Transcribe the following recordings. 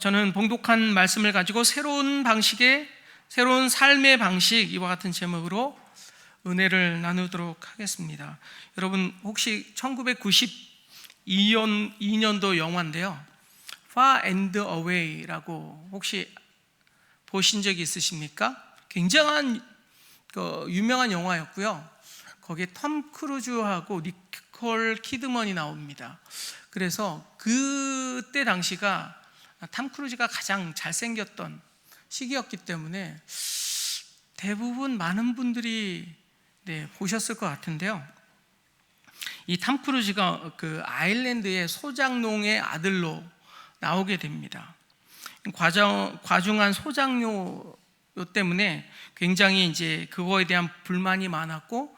저는 봉독한 말씀을 가지고 새로운 삶의 방식, 이와 같은 제목으로 은혜를 나누도록 하겠습니다. 여러분 혹시 1992년도 영화인데요, Far and Away라고 혹시 보신 적이 있으십니까? 굉장한 유명한 영화였고요. 거기에 톰 크루즈하고 니콜 키드먼이 나옵니다. 그래서 그때 당시가 톰 크루즈가 가장 잘생겼던 시기였기 때문에 대부분 많은 분들이 보셨을 것 같은데요. 이 톰 크루즈가 그 아일랜드의 소장농의 아들로 나오게 됩니다. 과중한 소장료 때문에 굉장히 이제 그거에 대한 불만이 많았고,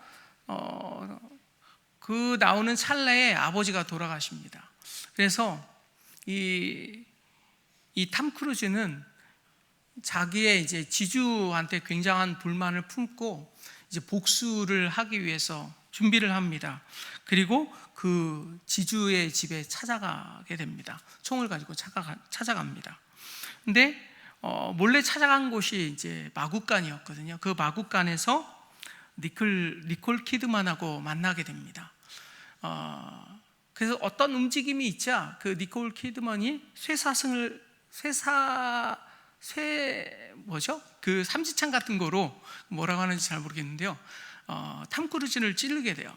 그 나오는 찰나에 아버지가 돌아가십니다. 그래서 이 톰 크루즈는 자기의 이제 지주한테 굉장한 불만을 품고 이제 복수를 하기 위해서 준비를 합니다. 그리고 그 지주의 집에 찾아가게 됩니다. 총을 가지고 찾아갑니다. 근데 몰래 찾아간 곳이 이제 마구간이었거든요. 그 마구간에서 니콜 키드만하고 만나게 됩니다. 그래서 어떤 움직임이 있자 그 니콜 키드만이 그 삼지창 같은 거로, 뭐라고 하는지 잘 모르겠는데요, 톰 크루즈를 찌르게 돼요.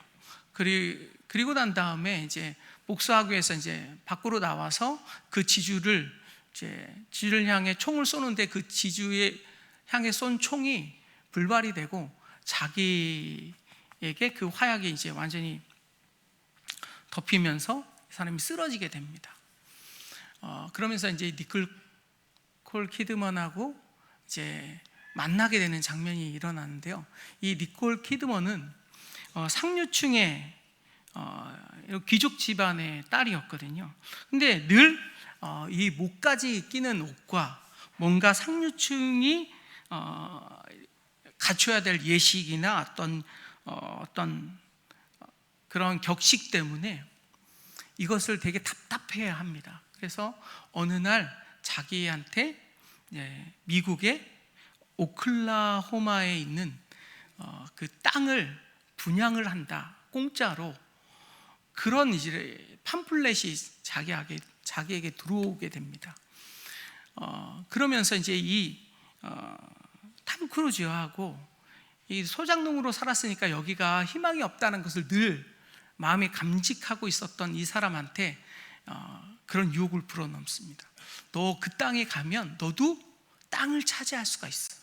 그리고 난 다음에 이제 복수하기 위해서 이제 밖으로 나와서 그 지주를 향해 총을 쏘는데, 그 지주에 향해 쏜 총이 불발이 되고 자기에게 그 화약이 이제 완전히 덮이면서 사람이 쓰러지게 됩니다. 그러면서 이제 니콜 키드먼하고 이제 만나게 되는 장면이 일어나는데요. 이 니콜 키드먼은 상류층의 귀족 집안의 딸이었거든요. 근데 늘 이 목까지 끼는 옷과 뭔가 상류층이 갖춰야 될 예식이나 어떤 그런 격식 때문에 이것을 되게 답답해야 합니다. 그래서 어느 날 자기한테 미국의 오클라호마에 있는 그 땅을 분양을 한다, 공짜로. 그런 이제 팜플렛이 자기에게 들어오게 됩니다. 그러면서 이제 이 톰 크루즈하고 이 소장농으로 살았으니까 여기가 희망이 없다는 것을 늘 마음에 감직하고 있었던 이 사람한테 그런 유혹을 불어넣습니다. 너 그 땅에 가면 너도 땅을 차지할 수가 있어.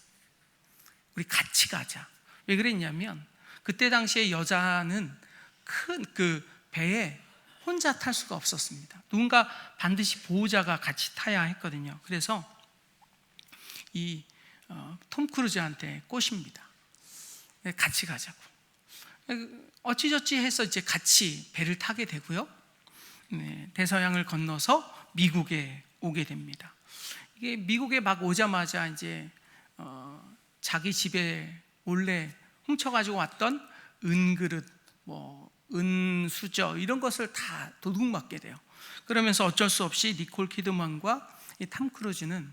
우리 같이 가자. 왜 그랬냐면 그때 당시에 여자는 큰 그 배에 혼자 탈 수가 없었습니다. 누군가 반드시 보호자가 같이 타야 했거든요. 그래서 이 톰 크루즈한테 꼬십니다. 같이 가자고. 어찌저찌 해서 이제 같이 배를 타게 되고요. 대서양을 건너서 미국에 오게 됩니다. 이게 미국에 막 오자마자 이제 자기 집에 몰래 훔쳐가지고 왔던 은그릇, 은수저, 이런 것을 다 도둑맞게 돼요. 그러면서 어쩔 수 없이 니콜 키드만과 이 톰 크루즈는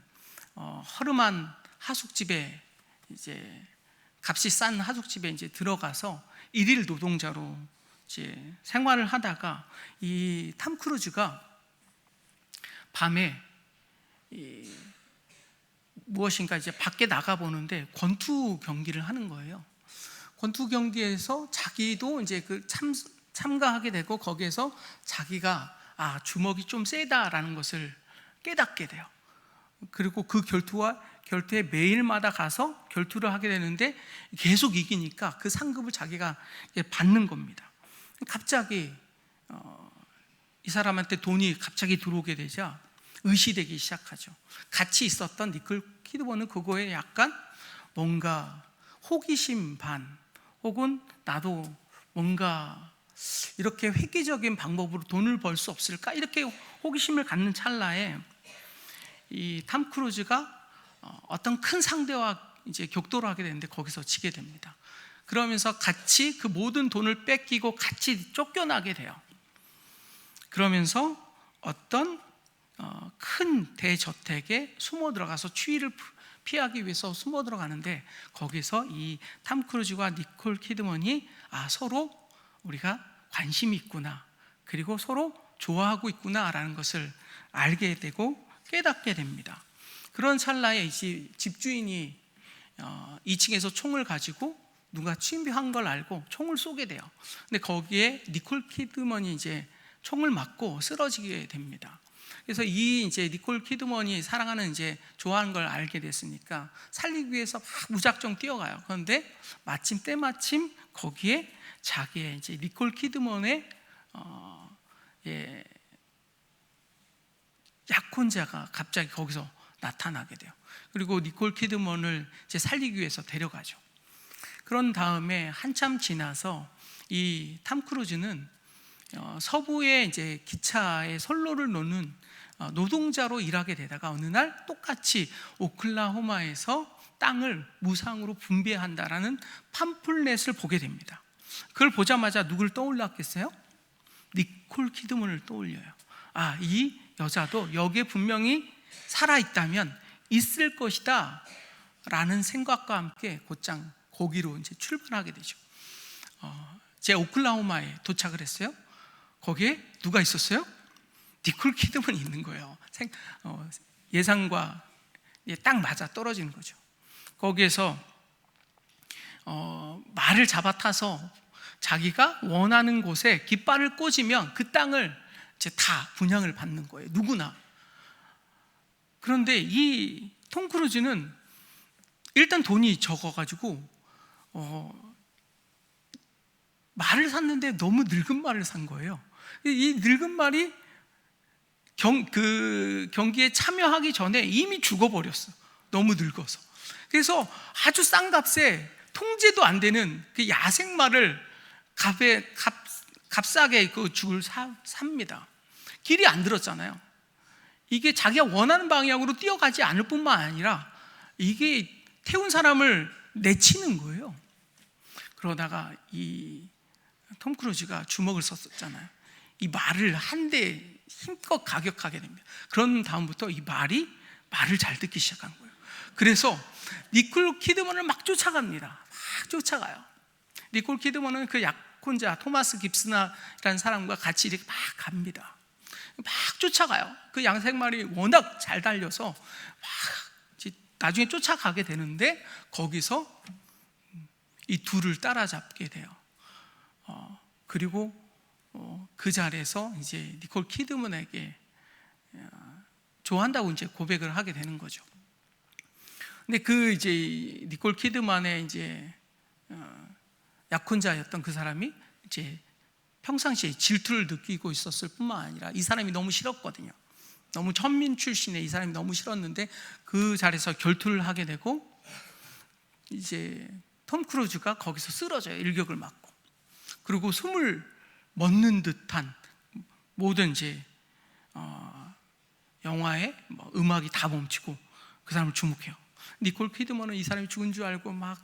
허름한 하숙집에, 이제 값이 싼 하숙집에 이제 들어가서 일일 노동자로 이제 생활을 하다가 이 톰 크루즈가 밤에 무엇인가 이제 밖에 나가 보는데 권투 경기를 하는 거예요. 권투 경기에서 자기도 이제 참가하게 되고, 거기에서 자기가 주먹이 좀 세다라는 것을 깨닫게 돼요. 그리고 그 결투에 매일마다 가서 결투를 하게 되는데 계속 이기니까 그 상급을 자기가 받는 겁니다. 갑자기 이 사람한테 돈이 갑자기 들어오게 되자 의시되기 시작하죠. 같이 있었던 니콜 키드먼은 그거에 약간 뭔가 호기심 반, 혹은 나도 뭔가 이렇게 획기적인 방법으로 돈을 벌 수 없을까, 이렇게 호기심을 갖는 찰나에 이 톰 크루즈가 어떤 큰 상대와 이제 격돌을 하게 되는데 거기서 지게 됩니다. 그러면서 같이 그 모든 돈을 뺏기고 같이 쫓겨나게 돼요. 그러면서 어떤 큰 대저택에 숨어 들어가서 추위를 피하기 위해서 숨어 들어가는데, 거기서 이 탐 크루즈와 니콜 키드먼이 서로 우리가 관심이 있구나, 그리고 서로 좋아하고 있구나라는 것을 알게 되고 깨닫게 됩니다. 그런 찰나에 이 집주인이 2층에서 총을 가지고 누가 침입한 걸 알고 총을 쏘게 돼요. 근데 거기에 니콜 키드먼이 이제 총을 맞고 쓰러지게 됩니다. 그래서 이 이제 니콜 키드먼이 사랑하는 이제 좋아하는 걸 알게 됐으니까 살리기 위해서 막 무작정 뛰어가요. 그런데 때마침 거기에 자기의 이제 니콜 키드먼의 약혼자가 갑자기 거기서 나타나게 돼요. 그리고 니콜 키드먼을 이제 살리기 위해서 데려가죠. 그런 다음에 한참 지나서 이 탐 크루즈는 서부의 이제 기차의 선로를 놓는 노동자로 일하게 되다가 어느 날 똑같이 오클라호마에서 땅을 무상으로 분배한다라는 팜플렛을 보게 됩니다. 그걸 보자마자 누굴 떠올랐겠어요? 니콜 키드먼을 떠올려요. 이 여자도 여기에 분명히 살아있다면 있을 것이다 라는 생각과 함께 곧장 거기로 이제 출발하게 되죠. 제 오클라호마에 도착을 했어요. 거기에 누가 있었어요? 니콜 키드먼이 있는 거예요. 예상과 딱 맞아 떨어지는 거죠. 거기에서 말을 잡아타서 자기가 원하는 곳에 깃발을 꽂으면 그 땅을 이제 다 분양을 받는 거예요. 누구나. 그런데 이 톰 크루즈는 일단 돈이 적어가지고 말을 샀는데 너무 늙은 말을 산 거예요. 이 늙은 말이 경기에 참여하기 전에 이미 죽어버렸어. 너무 늙어서. 그래서 아주 싼 값에 통제도 안 되는 그 야생말을 값싸게 그 죽을 삽니다. 길이 안 들었잖아요. 이게 자기가 원하는 방향으로 뛰어가지 않을 뿐만 아니라 이게 태운 사람을 내치는 거예요. 그러다가 이 톰 크루즈가 주먹을 썼었잖아요. 이 말을 한 대 힘껏 가격하게 됩니다. 그런 다음부터 이 말을 잘 듣기 시작한 거예요. 그래서 니콜 키드먼을 막 쫓아갑니다. 막 쫓아가요. 니콜 키드먼은 그 약혼자 토마스 깁스나라는 사람과 같이 이렇게 막 갑니다. 막 쫓아가요. 그 양생말이 워낙 잘 달려서 막 나중에 쫓아가게 되는데, 거기서 이 둘을 따라잡게 돼요. 그리고 그 자리에서 이제 니콜 키드먼에게 좋아한다고 이제 고백을 하게 되는 거죠. 근데 그 이제 니콜 키드먼의 이제 약혼자였던 그 사람이 이제 평상시에 질투를 느끼고 있었을 뿐만 아니라 이 사람이 너무 싫었거든요. 너무 천민 출신의 이 사람이 너무 싫었는데 그 자리에서 결투를 하게 되고 이제 톰 크루즈가 거기서 쓰러져요. 일격을 맞고. 그리고 숨을 멎는 듯한 모든 이제 영화의 음악이 다 멈추고 그 사람을 주목해요. 니콜 키드먼은 이 사람이 죽은 줄 알고 막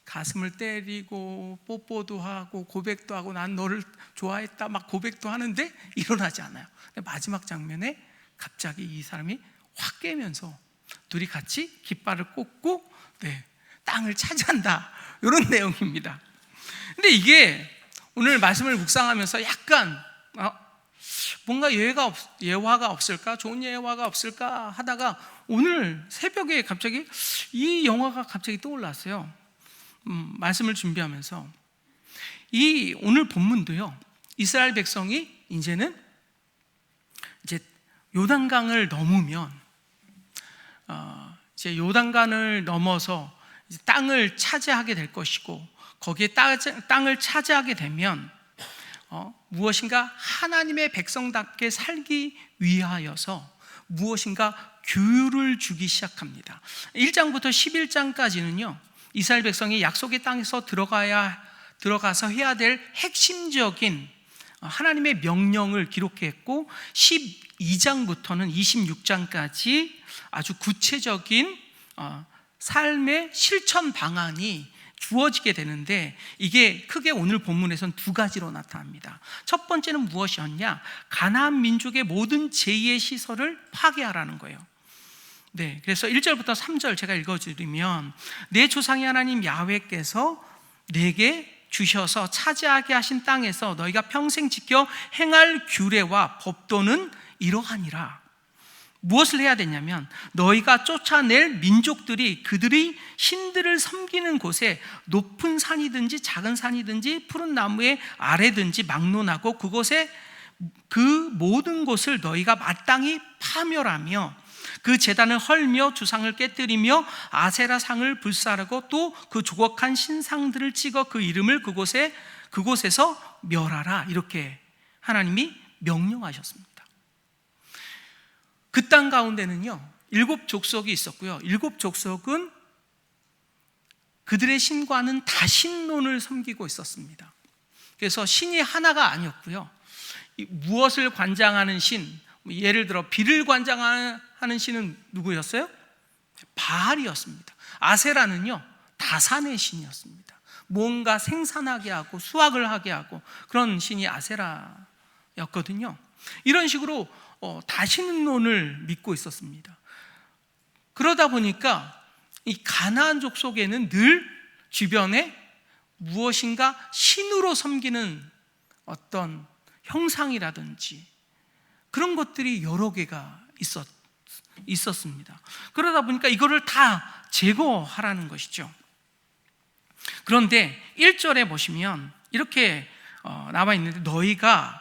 가슴을 때리고 뽀뽀도 하고 고백도 하고 난 너를 좋아했다 막 고백도 하는데 일어나지 않아요. 근데 마지막 장면에 갑자기 이 사람이 확 깨면서 둘이 같이 깃발을 꽂고 땅을 차지한다, 이런 내용입니다. 근데 이게 오늘 말씀을 묵상하면서 약간 뭔가 예화가 없을까, 좋은 예화가 없을까 하다가 오늘 새벽에 갑자기 이 영화가 갑자기 떠올랐어요. 말씀을 준비하면서 이 오늘 본문도요, 이스라엘 백성이 이제는 이제 요단강을 넘으면 이제 요단강을 넘어서 이제 땅을 차지하게 될 것이고, 거기에 땅을 차지하게 되면 무엇인가 하나님의 백성답게 살기 위하여서 무엇인가 규율을 주기 시작합니다. 1장부터 11장까지는요 이스라엘 백성이 약속의 땅에서 들어가서 해야 될 핵심적인 하나님의 명령을 기록했고, 12장부터는 26장까지 아주 구체적인 삶의 실천 방안이 주어지게 되는데 이게 크게 오늘 본문에서는 두 가지로 나타납니다. 첫 번째는 무엇이었냐? 가나안 민족의 모든 제2의 시설을 파괴하라는 거예요. 네, 그래서 1절부터 3절 제가 읽어드리면 내 조상의 하나님 야훼께서 내게 주셔서 차지하게 하신 땅에서 너희가 평생 지켜 행할 규례와 법도는 이러하니라. 무엇을 해야 되냐면 너희가 쫓아낼 민족들이 그들의 신들을 섬기는 곳에 높은 산이든지 작은 산이든지 푸른 나무의 아래든지 막론하고 그곳에 그 모든 곳을 너희가 마땅히 파멸하며 그 제단을 헐며 주상을 깨뜨리며 아세라 상을 불사르고 또 그 조각한 신상들을 찍어 그 이름을 그곳에서 멸하라. 이렇게 하나님이 명령하셨습니다. 그 땅 가운데는요 7 족속이 있었고요. 7 족속은 그들의 신과는 다신론을 섬기고 있었습니다. 그래서 신이 하나가 아니었고요. 무엇을 관장하는 신, 예를 들어 비를 관장하는 신은 누구였어요? 바알이었습니다. 아세라는요 다산의 신이었습니다. 뭔가 생산하게 하고 수확을 하게 하고 그런 신이 아세라였거든요. 이런 식으로 다신론을 믿고 있었습니다. 그러다 보니까 이 가나안 족속에는 늘 주변에 무엇인가 신으로 섬기는 어떤 형상이라든지 그런 것들이 여러 개가 있었습니다. 그러다 보니까 이거를 다 제거하라는 것이죠. 그런데 1절에 보시면 이렇게 나와 있는데 너희가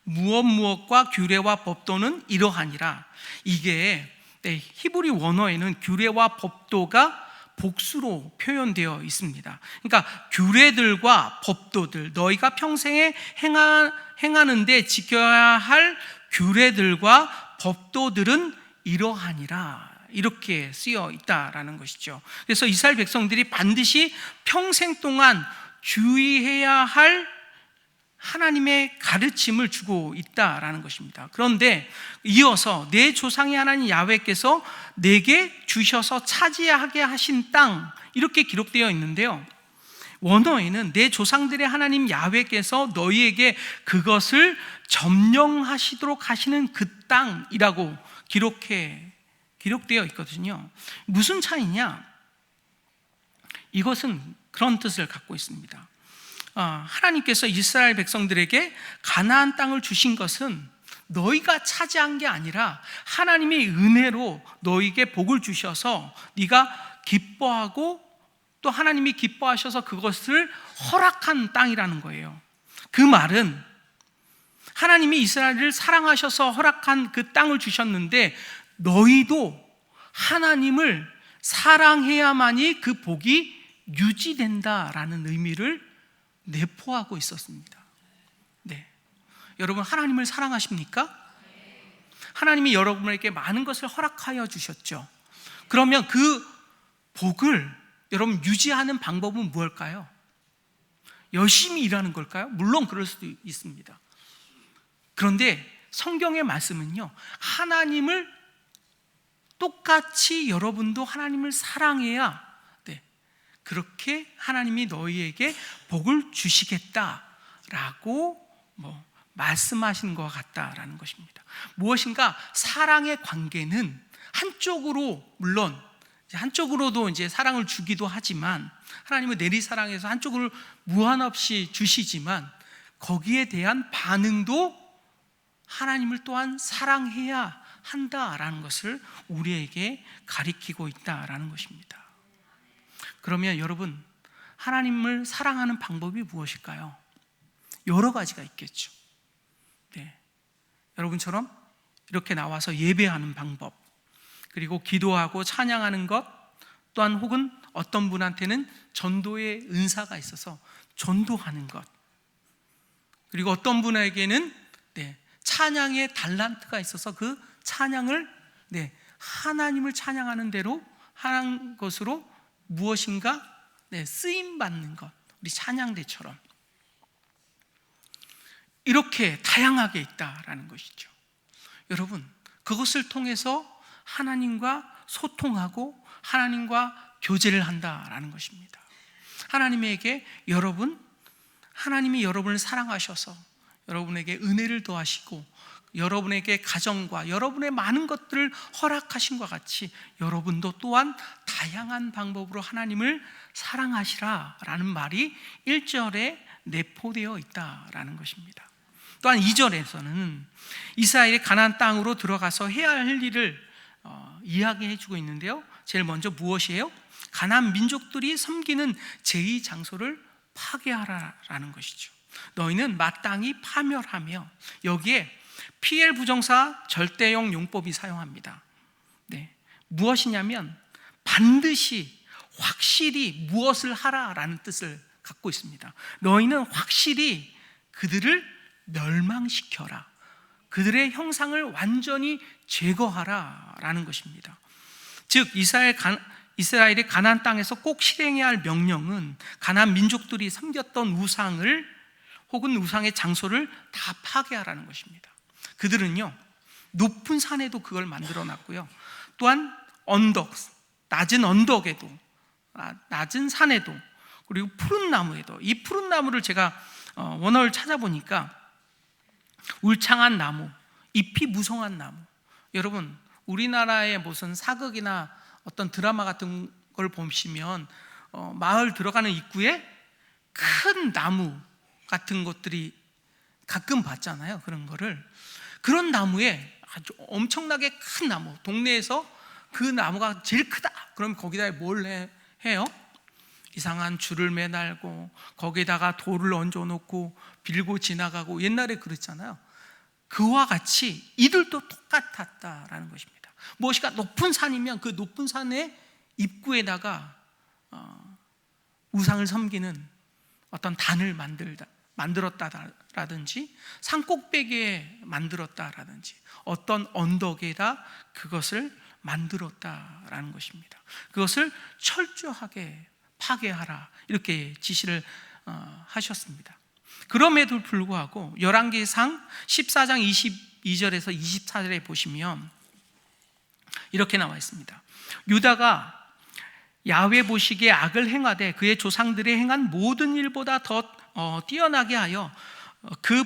무엇과 규례와 법도는 이러하니라. 이게 히브리 원어에는 규례와 법도가 복수로 표현되어 있습니다. 그러니까 규례들과 법도들, 너희가 평생에 행하는데 지켜야 할 규례들과 법도들은 이러하니라. 이렇게 쓰여 있다라는 것이죠. 그래서 이스라엘 백성들이 반드시 평생 동안 주의해야 할 하나님의 가르침을 주고 있다라는 것입니다. 그런데 이어서 내 조상의 하나님 야훼께서 내게 주셔서 차지하게 하신 땅, 이렇게 기록되어 있는데요, 원어에는 내 조상들의 하나님 야훼께서 너희에게 그것을 점령하시도록 하시는 그 땅이라고 기록되어 있거든요. 무슨 차이냐? 이것은 그런 뜻을 갖고 있습니다. 하나님께서 이스라엘 백성들에게 가나안 땅을 주신 것은 너희가 차지한 게 아니라 하나님의 은혜로 너희에게 복을 주셔서 네가 기뻐하고 또 하나님이 기뻐하셔서 그것을 허락한 땅이라는 거예요. 그 말은 하나님이 이스라엘을 사랑하셔서 허락한 그 땅을 주셨는데 너희도 하나님을 사랑해야만이 그 복이 유지된다라는 의미를 내포하고 있었습니다. 네. 여러분, 하나님을 사랑하십니까? 하나님이 여러분에게 많은 것을 허락하여 주셨죠. 그러면 그 복을 여러분 유지하는 방법은 무엇일까요? 열심히 일하는 걸까요? 물론 그럴 수도 있습니다. 그런데 성경의 말씀은요, 하나님을 똑같이 여러분도 하나님을 사랑해야 그렇게 하나님이 너희에게 복을 주시겠다라고 말씀하신 것 같다라는 것입니다. 무엇인가 사랑의 관계는 한쪽으로, 물론 한쪽으로도 이제 사랑을 주기도 하지만 하나님은 내리사랑해서 한쪽으로 무한없이 주시지만 거기에 대한 반응도 하나님을 또한 사랑해야 한다라는 것을 우리에게 가리키고 있다라는 것입니다. 그러면 여러분, 하나님을 사랑하는 방법이 무엇일까요? 여러 가지가 있겠죠. 네. 여러분처럼 이렇게 나와서 예배하는 방법, 그리고 기도하고 찬양하는 것, 또한 혹은 어떤 분한테는 전도의 은사가 있어서 전도하는 것, 그리고 어떤 분에게는 찬양의 달란트가 있어서 그 찬양을 하나님을 찬양하는 대로 하는 것으로 무엇인가 쓰임받는 것, 우리 찬양대처럼 이렇게 다양하게 있다라는 것이죠. 여러분, 그것을 통해서 하나님과 소통하고 하나님과 교제를 한다라는 것입니다. 하나님에게 하나님이 여러분을 사랑하셔서 여러분에게 은혜를 더하시고 여러분에게 가정과 여러분의 많은 것들을 허락하신 것 같이 여러분도 또한 다양한 방법으로 하나님을 사랑하시라라는 말이 1절에 내포되어 있다라는 것입니다. 또한 2절에서는 이스라엘이 가나안 땅으로 들어가서 해야 할 일을 이야기해 주고 있는데요. 제일 먼저 무엇이에요? 가나안 민족들이 섬기는 제2 장소를 파괴하라라는 것이죠. 너희는 마땅히 파멸하며, 여기에 PL 부정사 절대용 용법이 사용합니다. 네. 무엇이냐면 반드시 확실히 무엇을 하라라는 뜻을 갖고 있습니다. 너희는 확실히 그들을 멸망시켜라, 그들의 형상을 완전히 제거하라라는 것입니다. 즉 이스라엘이 가나안 땅에서 꼭 실행해야 할 명령은 가나안 민족들이 섬겼던 우상을 혹은 우상의 장소를 다 파괴하라는 것입니다. 그들은요, 높은 산에도 그걸 만들어 놨고요, 또한 낮은 언덕에도, 낮은 산에도, 그리고 푸른 나무에도, 이 푸른 나무를 제가 원어를 찾아보니까 울창한 나무, 잎이 무성한 나무. 여러분, 우리나라의 무슨 사극이나 어떤 드라마 같은 걸 보시면 마을 들어가는 입구에 큰 나무 같은 것들이 가끔 봤잖아요. 그런 나무에 아주 엄청나게 큰 나무, 동네에서 그 나무가 제일 크다 그럼 거기다 뭘 해요? 이상한 줄을 매달고 거기다가 돌을 얹어놓고 빌고 지나가고, 옛날에 그랬잖아요. 그와 같이 이들도 똑같았다라는 것입니다. 무엇이가 높은 산이면 그 높은 산의 입구에다가 우상을 섬기는 어떤 단을 만들었다라든지 산 꼭대기에 만들었다라든지 어떤 언덕에다 그것을 만들었다라는 것입니다. 그것을 철저하게 파괴하라, 이렇게 지시를 하셨습니다. 그럼에도 불구하고 열왕기상 14장 22절에서 24절에 보시면 이렇게 나와 있습니다. 유다가 야훼 보시기에 악을 행하되 그의 조상들이 행한 모든 일보다 더 뛰어나게 하여 그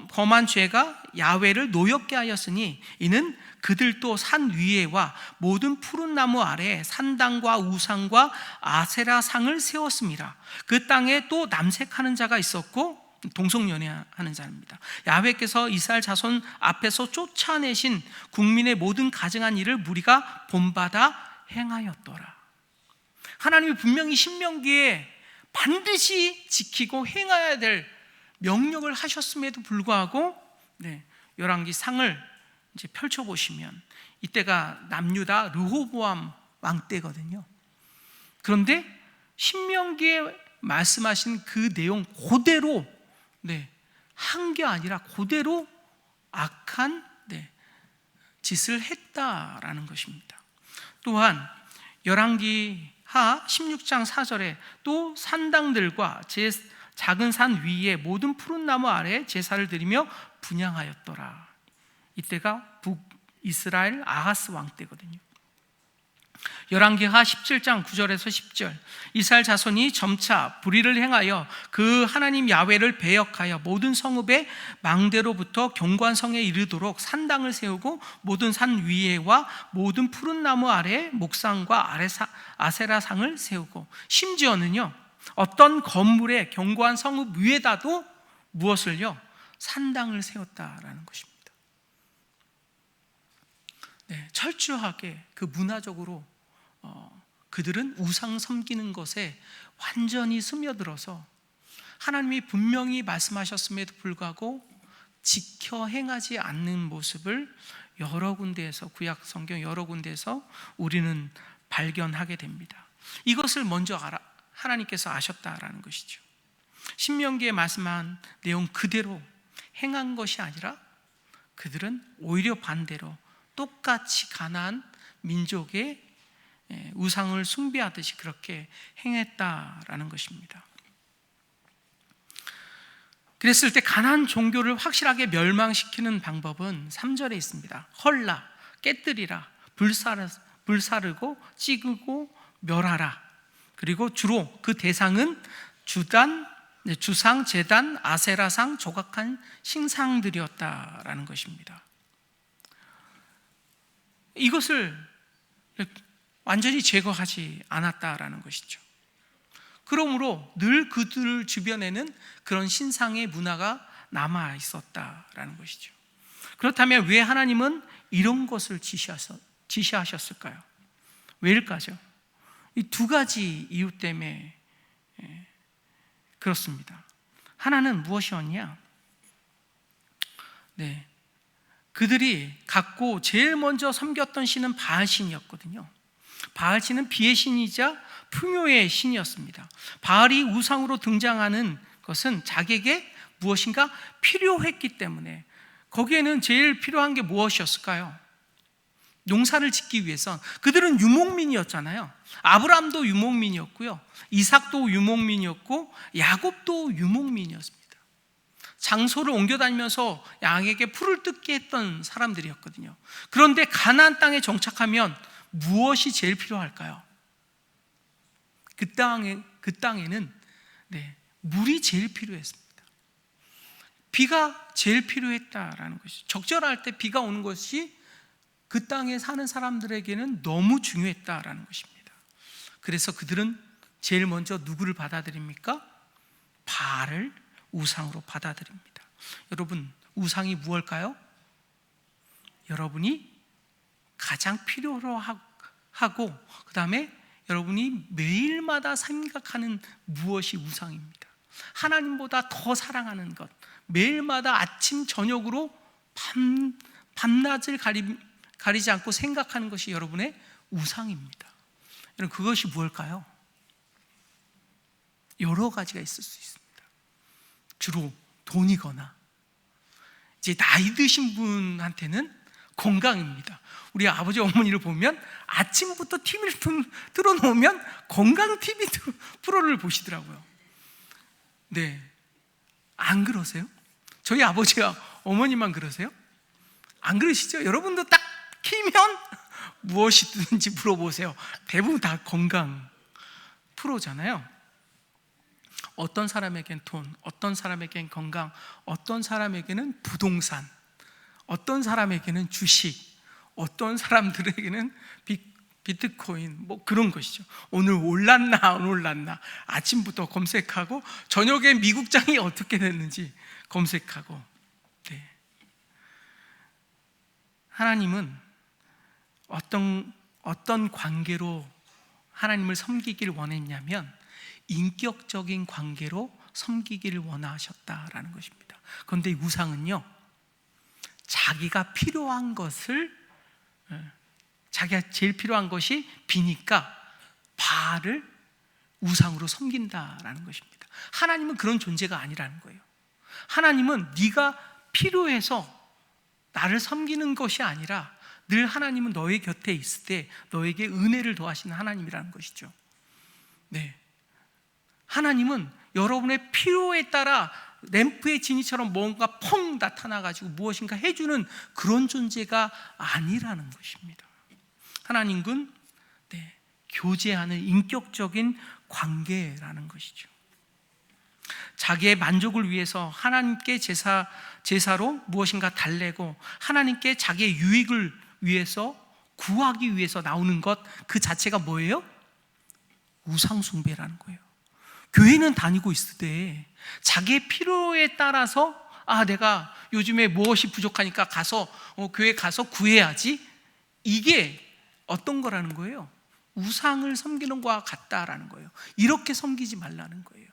범한 죄가 야훼를 노엽게 하였으니 이는 그들도 산 위에와 모든 푸른 나무 아래에 산당과 우상과 아세라 상을 세웠습니다. 그 땅에 또 남색하는 자가 있었고 동성연애하는 자입니다. 야훼께서 이스라엘 자손 앞에서 쫓아내신 국민의 모든 가증한 일을 무리가 본받아 행하였더라. 하나님이 분명히 신명기에 반드시 지키고 행해야 될 명령을 하셨음에도 불구하고 열왕기 상을 이제 펼쳐보시면 이때가 남유다 르호보암 왕 때거든요. 그런데 신명기에 말씀하신 그 내용 그대로 한 게 아니라 그대로 악한 짓을 했다라는 것입니다. 또한 열왕기하 16장 4절에 또 산당들과 작은 산 위에 모든 푸른 나무 아래에 제사를 드리며 분향하였더라. 이때가 북이스라엘 아하스 왕 때거든요. 열왕기하 17장 9절에서 10절, 이스라엘 자손이 점차 불의를 행하여 그 하나님 야훼를 배역하여 모든 성읍의 망대로부터 경관성에 이르도록 산당을 세우고 모든 산 위에와 모든 푸른 나무 아래에 목상과 아세라상을 세우고, 심지어는요 어떤 건물의 견고한 성읍 위에다도 무엇을요? 산당을 세웠다라는 것입니다. 철저하게 그 문화적으로 그들은 우상 섬기는 것에 완전히 스며들어서 하나님이 분명히 말씀하셨음에도 불구하고 지켜 행하지 않는 모습을 여러 군데에서, 구약 성경 여러 군데에서 우리는 발견하게 됩니다. 이것을 먼저 하나님께서 아셨다라는 것이죠. 신명기에 말씀한 내용 그대로 행한 것이 아니라 그들은 오히려 반대로 똑같이 가나안 민족의 우상을 숭배하듯이 그렇게 행했다라는 것입니다. 그랬을 때 가나안 종교를 확실하게 멸망시키는 방법은 3절에 있습니다. 헐라, 깨뜨리라, 불사르고 찌르고 멸하라. 그리고 주로 그 대상은 주상, 제단, 아세라상, 조각한 신상들이었다라는 것입니다. 이것을 완전히 제거하지 않았다라는 것이죠. 그러므로 늘 그들 주변에는 그런 신상의 문화가 남아 있었다라는 것이죠. 그렇다면 왜 하나님은 이런 것을 지시하셨을까요? 왜일까요? 이 두 가지 이유 때문에 그렇습니다. 하나는 무엇이었냐? 그들이 갖고 제일 먼저 섬겼던 신은 바알신이었거든요. 바알신은 비의 신이자 풍요의 신이었습니다. 바알이 우상으로 등장하는 것은 자기에게 무엇인가 필요했기 때문에, 거기에는 제일 필요한 게 무엇이었을까요? 농사를 짓기 위해선 그들은 유목민이었잖아요. 아브라함도 유목민이었고요, 이삭도 유목민이었고, 야곱도 유목민이었습니다. 장소를 옮겨 다니면서 양에게 풀을 뜯게 했던 사람들이었거든요. 그런데 가나안 땅에 정착하면 무엇이 제일 필요할까요? 그 땅에는 물이 제일 필요했습니다. 비가 제일 필요했다라는 것이죠. 적절할 때 비가 오는 것이 그 땅에 사는 사람들에게는 너무 중요했다라는 것입니다. 그래서 그들은 제일 먼저 누구를 받아들입니까? 바알을 우상으로 받아들입니다. 여러분, 우상이 무엇일까요? 여러분이 가장 필요로 하고, 그 다음에 여러분이 매일마다 생각하는 무엇이 우상입니다. 하나님보다 더 사랑하는 것, 매일마다 아침 저녁으로 밤낮을 가리지 않고 생각하는 것이 여러분의 우상입니다. 여러분, 그것이 무엇일까요? 여러 가지가 있을 수 있습니다. 주로 돈이거나, 이제 나이 드신 분한테는 건강입니다. 우리 아버지 어머니를 보면 아침부터 TV를 틀어놓으면 건강 TV 프로를 보시더라고요. 안 그러세요? 저희 아버지와 어머니만 그러세요? 안 그러시죠? 여러분도 딱 키면 무엇이든지 물어보세요. 대부분 다 건강 프로잖아요. 어떤 사람에겐 돈, 어떤 사람에겐 건강, 어떤 사람에게는 부동산, 어떤 사람에게는 주식, 어떤 사람들에게는 비트코인, 뭐 그런 것이죠. 오늘 올랐나 안 올랐나 아침부터 검색하고, 저녁에 미국장이 어떻게 됐는지 검색하고. 하나님은 어떤 관계로 하나님을 섬기기를 원했냐면 인격적인 관계로 섬기기를 원하셨다라는 것입니다. 그런데 이 우상은요, 자기가 제일 필요한 것이 비니까 바알을 우상으로 섬긴다라는 것입니다. 하나님은 그런 존재가 아니라는 거예요. 하나님은 네가 필요해서 나를 섬기는 것이 아니라 늘 하나님은 너의 곁에 있을 때 너에게 은혜를 더하시는 하나님이라는 것이죠. 하나님은 여러분의 필요에 따라 램프의 진이처럼 뭔가 펑 나타나가지고 무엇인가 해주는 그런 존재가 아니라는 것입니다. 하나님은 교제하는 인격적인 관계라는 것이죠. 자기의 만족을 위해서 하나님께 제사로 무엇인가 달래고, 하나님께 자기의 유익을 위해서 구하기 위해서 나오는 것, 그 자체가 뭐예요? 우상숭배라는 거예요. 교회는 다니고 있을 때 자기의 필요에 따라서 내가 요즘에 무엇이 부족하니까 교회 가서 구해야지, 이게 어떤 거라는 거예요? 우상을 섬기는 것과 같다라는 거예요. 이렇게 섬기지 말라는 거예요.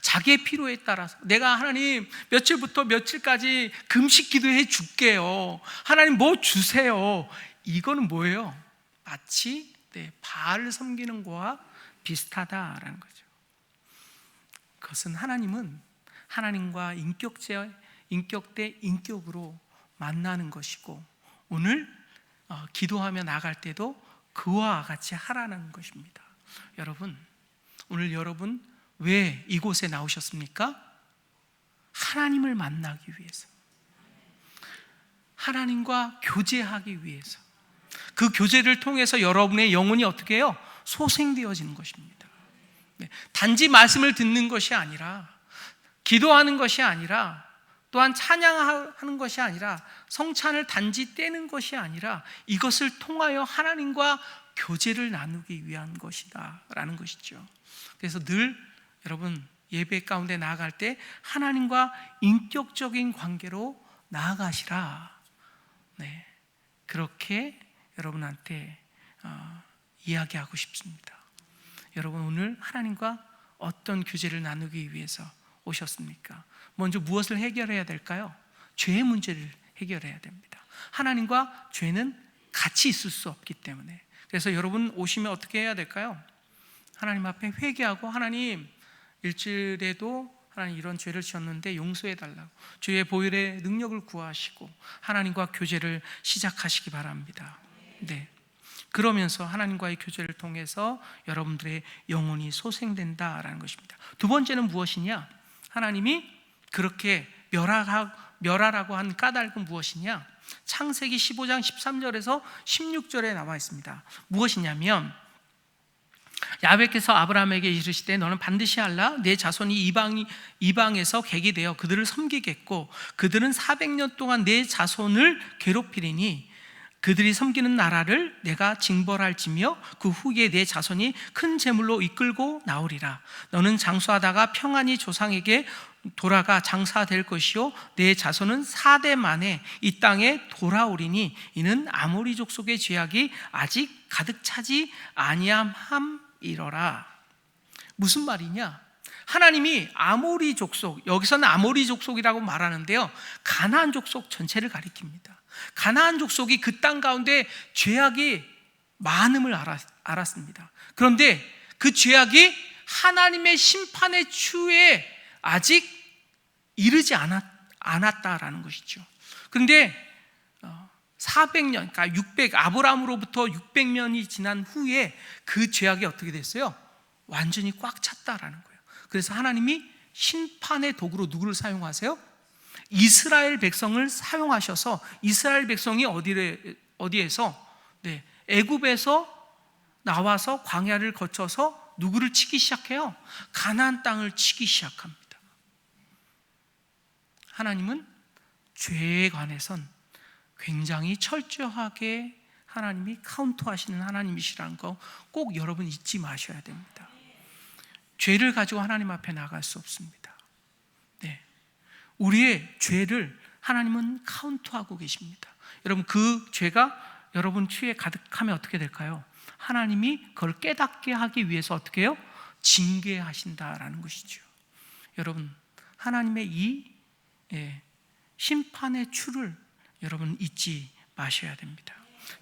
자기의 필요에 따라서 내가 하나님 며칠부터 며칠까지 금식 기도해 줄게요, 하나님 뭐 주세요, 이거는 뭐예요? 마치 바알을 섬기는 거와 비슷하다라는 거죠. 그것은 하나님은 하나님과 인격 대 인격으로 만나는 것이고, 오늘 기도하며 나갈 때도 그와 같이 하라는 것입니다. 여러분, 오늘 여러분 왜 이곳에 나오셨습니까? 하나님을 만나기 위해서, 하나님과 교제하기 위해서. 그 교제를 통해서 여러분의 영혼이 어떻게 해요? 소생되어지는 것입니다. 단지 말씀을 듣는 것이 아니라, 기도하는 것이 아니라, 또한 찬양하는 것이 아니라, 성찬을 단지 떼는 것이 아니라 이것을 통하여 하나님과 교제를 나누기 위한 것이다 라는 것이죠. 그래서 늘 여러분 예배 가운데 나아갈 때 하나님과 인격적인 관계로 나아가시라, 그렇게 여러분한테 이야기하고 싶습니다. 여러분 오늘 하나님과 어떤 교제를 나누기 위해서 오셨습니까? 먼저 무엇을 해결해야 될까요? 죄의 문제를 해결해야 됩니다. 하나님과 죄는 같이 있을 수 없기 때문에. 그래서 여러분 오시면 어떻게 해야 될까요? 하나님 앞에 회개하고, 하나님 일주일에도 하나님 이런 죄를 지었는데 용서해 달라고 주의 보혈의 능력을 구하시고 하나님과 교제를 시작하시기 바랍니다. 그러면서 하나님과의 교제를 통해서 여러분들의 영혼이 소생된다라는 것입니다. 두 번째는 무엇이냐? 하나님이 그렇게 멸하라고 한 까닭은 무엇이냐? 창세기 15장 13절에서 16절에 나와 있습니다. 무엇이냐면, 야훼께서 아브라함에게 이르시되 너는 반드시 알라. 내 자손이 이방에서 객이 되어 그들을 섬기겠고 그들은 400년 동안 내 자손을 괴롭히리니 그들이 섬기는 나라를 내가 징벌할지며 그 후에 내 자손이 큰 재물로 이끌고 나오리라. 너는 장수하다가 평안히 조상에게 돌아가 장사될 것이요 내 자손은 4대 만에 이 땅에 돌아오리니 이는 아모리 족속의 죄악이 아직 가득 차지 아니함이러라. 무슨 말이냐? 하나님이 아모리 족속, 여기서는 아모리 족속이라고 말하는데요, 가나안 족속 전체를 가리킵니다. 가나안 족속이 그 땅 가운데 죄악이 많음을 알았습니다. 그런데 그 죄악이 하나님의 심판의 추에 아직 이르지 않았다라는 것이죠. 그런데 400년, 그러니까 아브라함으로부터 600년이 지난 후에 그 죄악이 어떻게 됐어요? 완전히 꽉 찼다라는 거예요. 그래서 하나님이 심판의 도구로 누구를 사용하세요? 이스라엘 백성을 사용하셔서, 이스라엘 백성이 어디에서? 애굽에서 나와서 광야를 거쳐서 누구를 치기 시작해요? 가나안 땅을 치기 시작합니다. 하나님은 죄에 관해선 굉장히 철저하게 하나님이 카운트하시는 하나님이시라는 거 꼭 여러분 잊지 마셔야 됩니다. 죄를 가지고 하나님 앞에 나갈 수 없습니다. 우리의 죄를 하나님은 카운트하고 계십니다. 여러분 그 죄가 여러분 추에 가득하면 어떻게 될까요? 하나님이 그걸 깨닫게 하기 위해서 어떻게 해요? 징계하신다라는 것이죠. 여러분 하나님의 이 심판의 추를 여러분 잊지 마셔야 됩니다.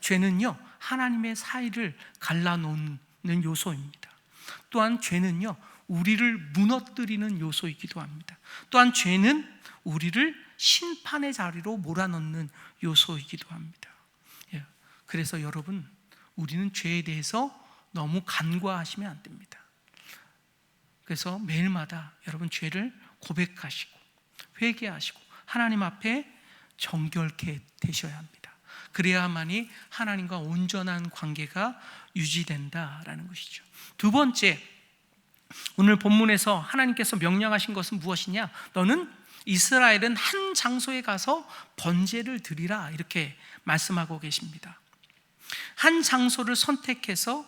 죄는요 하나님의 사이를 갈라놓는 요소입니다. 또한 죄는요 우리를 무너뜨리는 요소이기도 합니다. 또한 죄는 우리를 심판의 자리로 몰아넣는 요소이기도 합니다. 그래서 여러분 우리는 죄에 대해서 너무 간과하시면 안 됩니다. 그래서 매일마다 여러분 죄를 고백하시고 회개하시고 하나님 앞에 정결케 되셔야 합니다. 그래야만이 하나님과 온전한 관계가 유지된다라는 것이죠. 두 번째, 오늘 본문에서 하나님께서 명령하신 것은 무엇이냐? 너는 이스라엘은 한 장소에 가서 번제를 드리라, 이렇게 말씀하고 계십니다. 한 장소를 선택해서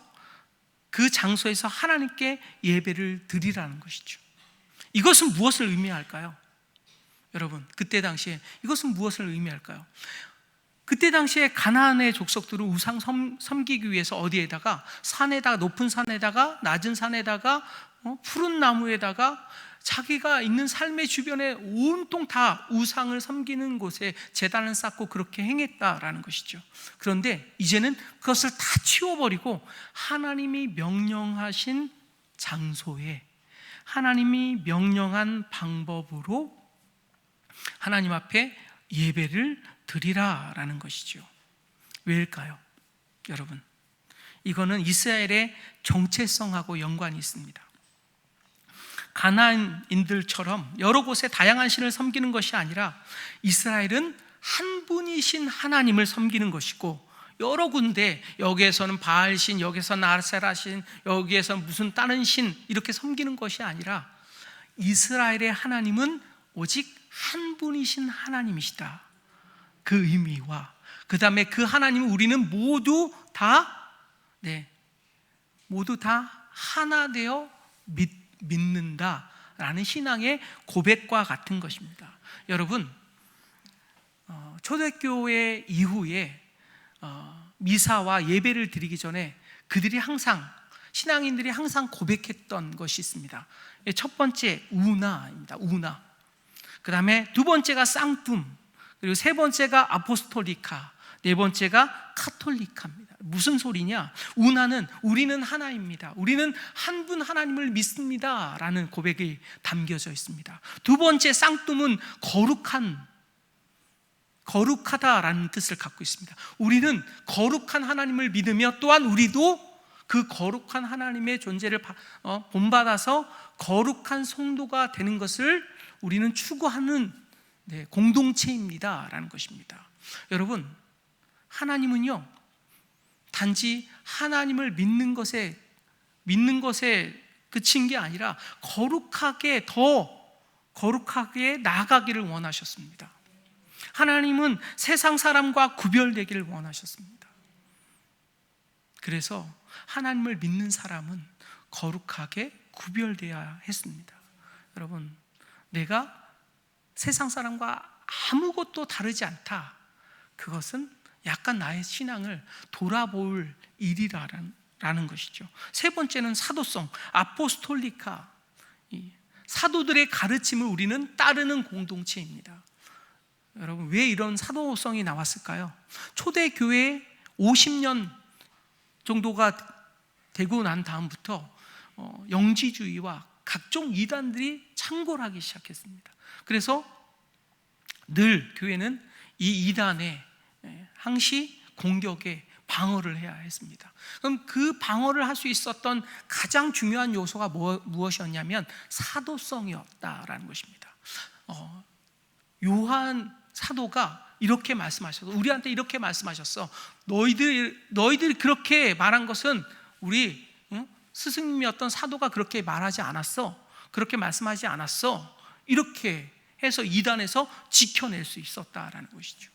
그 장소에서 하나님께 예배를 드리라는 것이죠. 이것은 무엇을 의미할까요? 여러분 그때 당시에 이것은 무엇을 의미할까요? 그때 당시에 가나안의 족속들은 우상 섬기기 위해서 어디에다가, 산에다가, 높은 산에다가 낮은 산에다가 푸른 나무에다가 자기가 있는 삶의 주변에 온통 다 우상을 섬기는 곳에 제단을 쌓고 그렇게 행했다라는 것이죠. 그런데 이제는 그것을 다 치워버리고 하나님이 명령하신 장소에 하나님이 명령한 방법으로 하나님 앞에 예배를 드리라라는 것이죠. 왜일까요? 여러분 이거는 이스라엘의 정체성하고 연관이 있습니다. 가나안인들처럼 여러 곳에 다양한 신을 섬기는 것이 아니라 이스라엘은 한 분이신 하나님을 섬기는 것이고, 여러 군데, 여기에서는 바알신, 여기에서는 아세라신, 여기에서는 무슨 다른 신 이렇게 섬기는 것이 아니라 이스라엘의 하나님은 오직 한 분이신 하나님이시다. 그 의미와 그 다음에 그 하나님은 우리는 모두 다 하나 되어 믿는다라는 신앙의 고백과 같은 것입니다. 여러분, 초대교회 이후에 미사와 예배를 드리기 전에 신앙인들이 항상 고백했던 것이 있습니다. 첫 번째 우나입니다. 우나. 그 다음에 두 번째가 쌍툼, 그리고 세 번째가 아포스톨리카, 네 번째가 카톨리카입니다. 무슨 소리냐? 우나는 우리는 하나입니다. 우리는 한 분 하나님을 믿습니다 라는 고백이 담겨져 있습니다. 두 번째 쌍툼은 거룩하다라는 뜻을 갖고 있습니다. 우리는 거룩한 하나님을 믿으며 또한 우리도 그 거룩한 하나님의 존재를 본받아서 거룩한 성도가 되는 것을 우리는 추구하는 공동체입니다 라는 것입니다. 여러분, 하나님은요, 단지 하나님을 믿는 것에 그친 게 아니라 더 거룩하게 나아가기를 원하셨습니다. 하나님은 세상 사람과 구별되기를 원하셨습니다. 그래서 하나님을 믿는 사람은 거룩하게 구별되어야 했습니다. 여러분, 내가 세상 사람과 아무것도 다르지 않다, 그것은 약간 나의 신앙을 돌아볼 일이라는 것이죠. 세 번째는 사도성, 아포스톨리카, 사도들의 가르침을 우리는 따르는 공동체입니다. 여러분, 왜 이런 사도성이 나왔을까요? 초대교회 50년 정도가 되고 난 다음부터 영지주의와 각종 이단들이 창궐하기 시작했습니다. 그래서 늘 교회는 이 이단의 항시 공격에 방어를 해야 했습니다. 그럼 그 방어를 할 수 있었던 가장 중요한 요소가 무엇이었냐면 사도성이었다라는 것입니다. 요한 사도가 이렇게 말씀하셨어. 우리한테 이렇게 말씀하셨어. 너희들이 그렇게 말한 것은 우리 스승님이었던 사도가 그렇게 말하지 않았어. 그렇게 말씀하지 않았어. 이렇게 해서 이단에서 지켜낼 수 있었다라는 것이죠.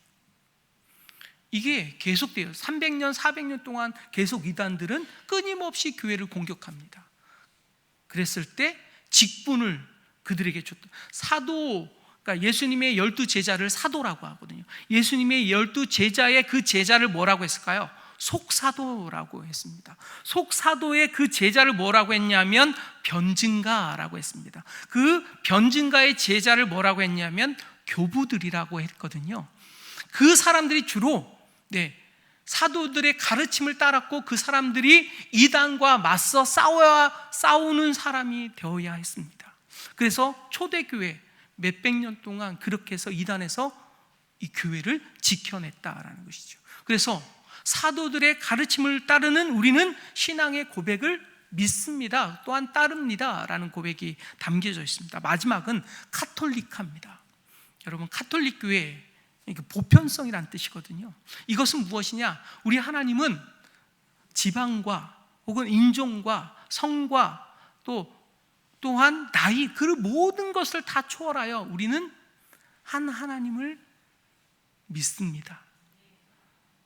이게 계속돼요. 300년, 400년 동안 계속 이단들은 끊임없이 교회를 공격합니다. 그랬을 때 직분을 그들에게 줬다. 그러니까 예수님의 12제자를 사도라고 하거든요. 예수님의 12제자의 그 제자를 뭐라고 했을까요? 속사도라고 했습니다. 속사도의 그 제자를 뭐라고 했냐면 변증가라고 했습니다. 그 변증가의 제자를 뭐라고 했냐면 교부들이라고 했거든요. 그 사람들이 주로 사도들의 가르침을 따랐고 그 사람들이 이단과 맞서 싸우는 사람이 되어야 했습니다. 그래서 초대교회 몇백 년 동안 그렇게 해서 이단에서 이 교회를 지켜냈다라는 것이죠. 그래서 사도들의 가르침을 따르는 우리는 신앙의 고백을 믿습니다, 또한 따릅니다 라는 고백이 담겨져 있습니다. 마지막은 카톨릭합니다. 여러분, 카톨릭 교회 보편성이라는 뜻이거든요. 이것은 무엇이냐? 우리 하나님은 지방과 혹은 인종과 성과 또한 나이, 그 모든 것을 다 초월하여 우리는 한 하나님을 믿습니다.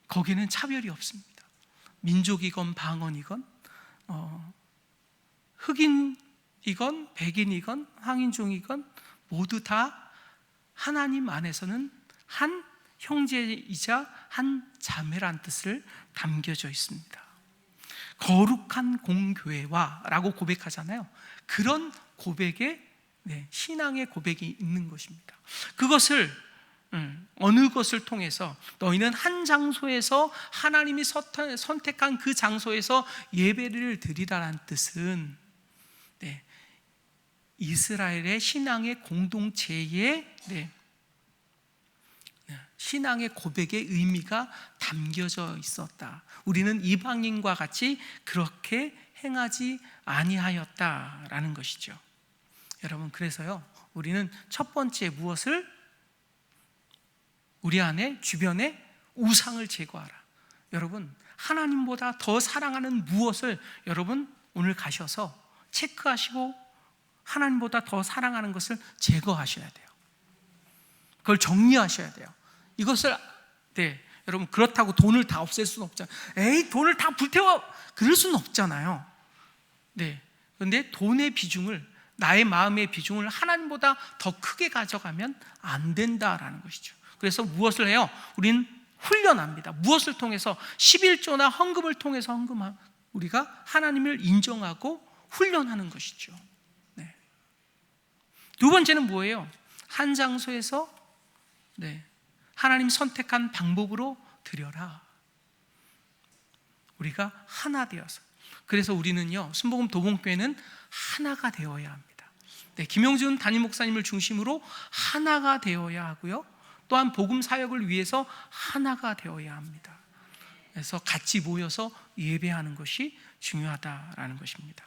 거기는 차별이 없습니다. 민족이건 방언이건 흑인이건 백인이건 황인종이건 모두 다 하나님 안에서는 한 형제이자 한 자매란 뜻을 담겨져 있습니다. 거룩한 공교회와 라고 고백하잖아요. 그런 고백에 신앙의 고백이 있는 것입니다. 그것을 어느 것을 통해서 너희는 한 장소에서 하나님이 선택한 그 장소에서 예배를 드리라는 뜻은 이스라엘의 신앙의 공동체의 신앙의 고백의 의미가 담겨져 있었다. 우리는 이방인과 같이 그렇게 행하지 아니하였다라는 것이죠. 여러분, 그래서요, 우리는 첫 번째 무엇을? 우리 안에 주변에 우상을 제거하라. 여러분 하나님보다 더 사랑하는 무엇을 여러분 오늘 가셔서 체크하시고 하나님보다 더 사랑하는 것을 제거하셔야 돼요. 그걸 정리하셔야 돼요. 이것을 여러분 그렇다고 돈을 다 없앨 수는 없잖아요. 에이 돈을 다 불태워 그럴 수는 없잖아요. 그런데 돈의 비중을 나의 마음의 비중을 하나님보다 더 크게 가져가면 안 된다라는 것이죠. 그래서 무엇을 해요? 우리는 훈련합니다. 무엇을 통해서? 11조나 헌금을 통해서 우리가 하나님을 인정하고 훈련하는 것이죠. 두 번째는 뭐예요? 한 장소에서 하나님 선택한 방법으로 드려라. 우리가 하나 되어서. 그래서 우리는요 순복음 도봉교회는 하나가 되어야 합니다. 김용준 담임 목사님을 중심으로 하나가 되어야 하고요, 또한 복음 사역을 위해서 하나가 되어야 합니다. 그래서 같이 모여서 예배하는 것이 중요하다라는 것입니다.